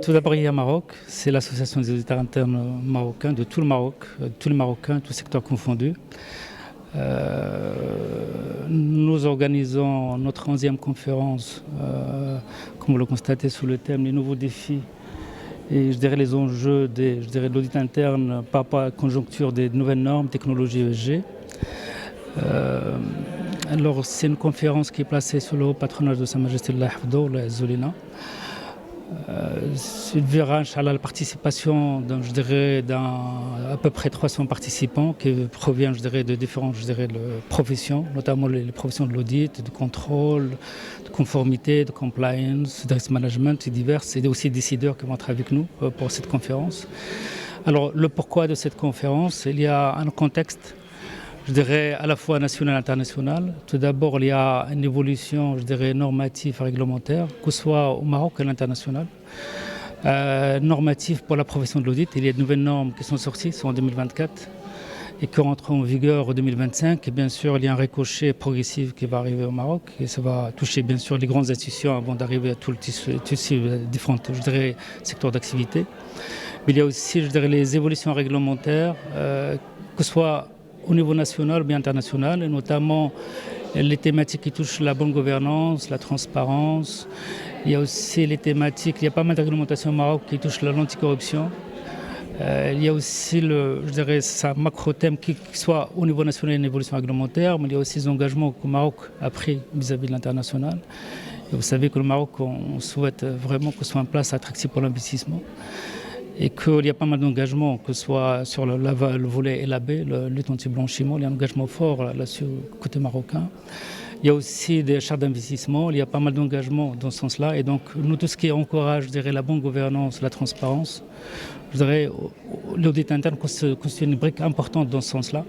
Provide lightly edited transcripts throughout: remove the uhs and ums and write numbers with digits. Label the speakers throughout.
Speaker 1: Tout d'abord, il y a Maroc, c'est l'association des auditeurs internes marocains, de tout le Maroc, tous les Marocains, tous secteurs confondus. Nous organisons notre 11e conférence, comme vous le constatez, sous le thème « Les nouveaux défis » et je dirais les enjeux de l'audit interne par rapport à la conjoncture des nouvelles normes, technologies ESG. Alors, c'est une conférence qui est placée sous le haut patronage de Sa Majesté Allah Hafdo, la Zolina. Il verra, Inch'Allah, la participation à peu près 300 participants qui proviennent, de différentes, professions, notamment les professions de l'audit, de contrôle, de conformité, de compliance, de risk management et diverses, et aussi des décideurs qui vont être avec nous pour cette conférence. Alors, le pourquoi de cette conférence, il y a un contexte, à la fois national et international. Tout d'abord, il y a une évolution, normative et réglementaire, que ce soit au Maroc et à l'international. Normative pour la profession de l'audit, il y a de nouvelles normes qui sont sorties, sont en 2024 et qui rentreront en vigueur en 2025. Et bien sûr, il y a un ricochet progressif qui va arriver au Maroc et ça va toucher bien sûr les grandes institutions avant d'arriver à tout le tissu différents secteurs d'activité. Mais il y a aussi, les évolutions réglementaires, que ce soit au niveau national ou bien international, et notamment les thématiques qui touchent la bonne gouvernance, la transparence. Il y a aussi les thématiques, il y a pas mal de réglementations au Maroc qui touchent l'anticorruption. Il y a aussi, ça macro-thème qui soit au niveau national une évolution réglementaire, mais il y a aussi les engagements que le Maroc a pris vis-à-vis de l'international. Et vous savez que le Maroc, on souhaite vraiment que ce soit une place attractive pour l'investissement. Et qu'il y a pas mal d'engagements, que ce soit sur le volet LAB, le lutte anti-blanchiment, il y a un engagement fort là-dessus côté marocain. Il y a aussi des chartes d'investissement, il y a pas mal d'engagements dans ce sens-là. Et donc, nous, tout ce qui encourage, la bonne gouvernance, la transparence, l'audit interne constitue une brique importante dans ce sens-là.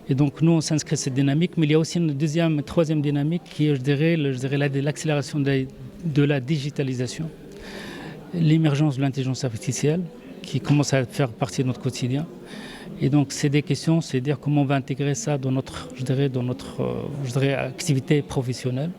Speaker 1: Et donc, nous, on s'inscrit dans cette dynamique. Mais il y a aussi une deuxième et troisième dynamique qui est, l'accélération de la digitalisation. L'émergence de l'intelligence artificielle qui commence à faire partie de notre quotidien. Et donc, c'est des questions, c'est dire comment on va intégrer ça dans notre activité professionnelle.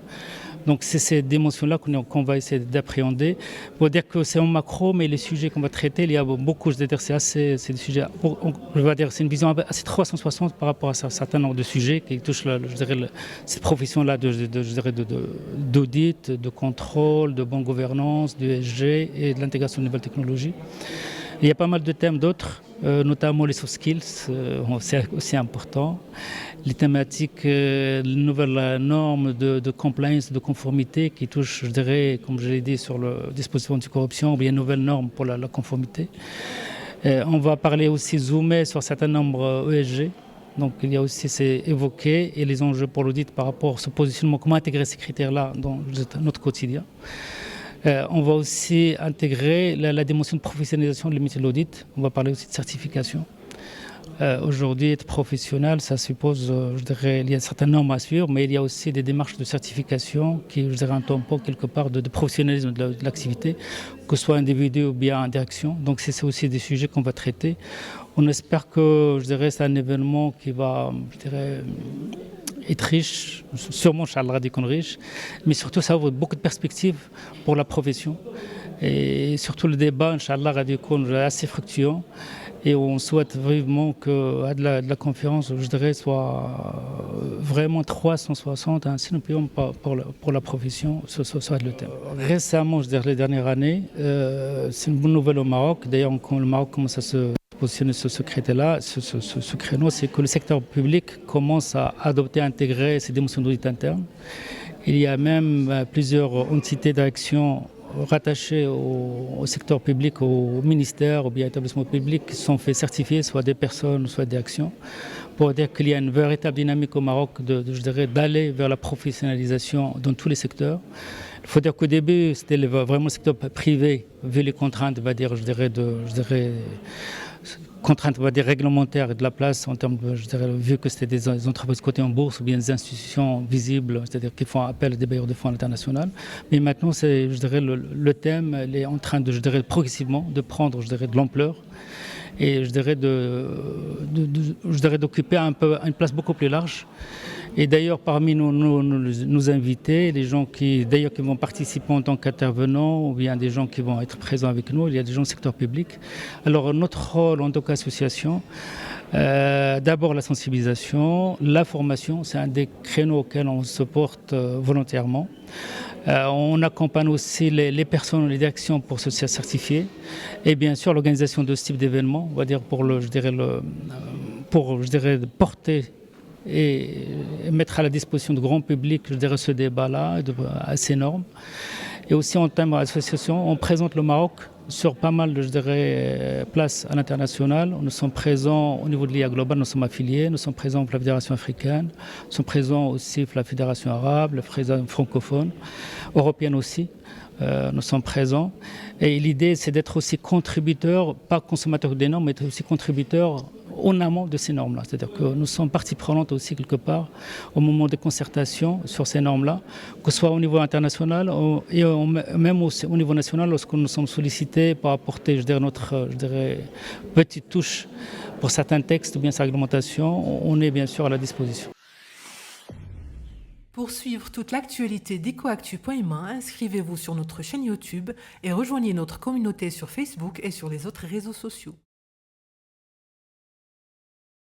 Speaker 1: Donc, c'est ces dimensions-là qu'on va essayer d'appréhender. Pour dire que c'est en macro, mais les sujets qu'on va traiter, il y a beaucoup, c'est des sujets, c'est une vision assez 360 par rapport à un certain nombre de sujets qui touchent, cette profession-là d'audit, de contrôle, de bonne gouvernance, du ESG et de l'intégration de nouvelles technologies. Il y a pas mal de thèmes d'autres, notamment les soft skills, c'est aussi important. Les thématiques, les nouvelles normes de compliance, de conformité qui touchent, comme je l'ai dit, sur le dispositif anticorruption, ou bien une nouvelle norme pour la conformité. On va parler aussi, zoomer sur un certain nombre ESG. Donc il y a aussi ces évoqués et les enjeux pour l'audit par rapport à ce positionnement, comment intégrer ces critères-là dans notre quotidien. On va aussi intégrer la dimension de professionnalisation du métier de l'audit. On va parler aussi de certification. Aujourd'hui, être professionnel, ça suppose, il y a certaines normes à suivre, mais il y a aussi des démarches de certification qui, un tampon quelque part de professionnalisme de l'activité, que ce soit individu ou bien en direction. Donc c'est aussi des sujets qu'on va traiter. On espère que, c'est un événement qui va, être riche, sûrement Inch'Allah radicon riche, mais surtout ça ouvre beaucoup de perspectives pour la profession. Et surtout le débat, Inch'Allah radicon assez fructueux. Et on souhaite vivement que de la conférence, soit vraiment 360, un synonyme pour la profession, ce soit le thème. Récemment, les dernières années, c'est une bonne nouvelle au Maroc. D'ailleurs, quand le Maroc commence à se positionner sur ce créneau, c'est que le secteur public commence à adopter, à intégrer ces dimensions d'audit interne. Il y a même plusieurs entités d'action rattachés au secteur public, au ministère, ou bien établissements publics qui sont fait certifier, soit des personnes, soit des actions, pour dire qu'il y a une véritable dynamique au Maroc d'aller vers la professionnalisation dans tous les secteurs. Il faut dire qu'au début, c'était vraiment le secteur privé, vu les contraintes, contraintes réglementaires et de la place en termes vu que c'était des entreprises cotées en bourse ou bien des institutions visibles, c'est-à-dire qui font appel à des bailleurs de fonds internationaux. Mais maintenant, c'est, le thème il est en train de, progressivement de prendre, de l'ampleur et d'occuper un peu une place beaucoup plus large. Et d'ailleurs, parmi nos invités, les gens qui vont participer en tant qu'intervenants, ou bien des gens qui vont être présents avec nous, il y a des gens du secteur public. Alors notre rôle en tant qu'association, d'abord la sensibilisation, la formation, c'est un des créneaux auxquels on se porte volontairement. On accompagne aussi les personnes, les directions pour se certifier. Et bien sûr, l'organisation de ce type d'événement, on va dire pour porter et mettre à la disposition du grand public, ce débat-là, à ces normes. Et aussi en termes d'association, on présente le Maroc sur pas mal de places à l'international. Nous sommes présents au niveau de l'IA Global, nous sommes affiliés, nous sommes présents pour la Fédération africaine, nous sommes présents aussi pour la Fédération arabe, la Fédération francophone, européenne aussi. Nous sommes présents. Et l'idée, c'est d'être aussi contributeur, pas consommateur des normes, mais aussi contributeur en amont de ces normes-là. C'est-à-dire que nous sommes partie prenante aussi quelque part au moment des concertations sur ces normes-là, que ce soit au niveau international et même au niveau national, lorsque nous sommes sollicités pour apporter notre petite touche pour certains textes ou bien sa réglementation, on est bien sûr à la disposition.
Speaker 2: Pour suivre toute l'actualité d'EcoActu.ma, inscrivez-vous sur notre chaîne YouTube et rejoignez notre communauté sur Facebook et sur les autres réseaux sociaux.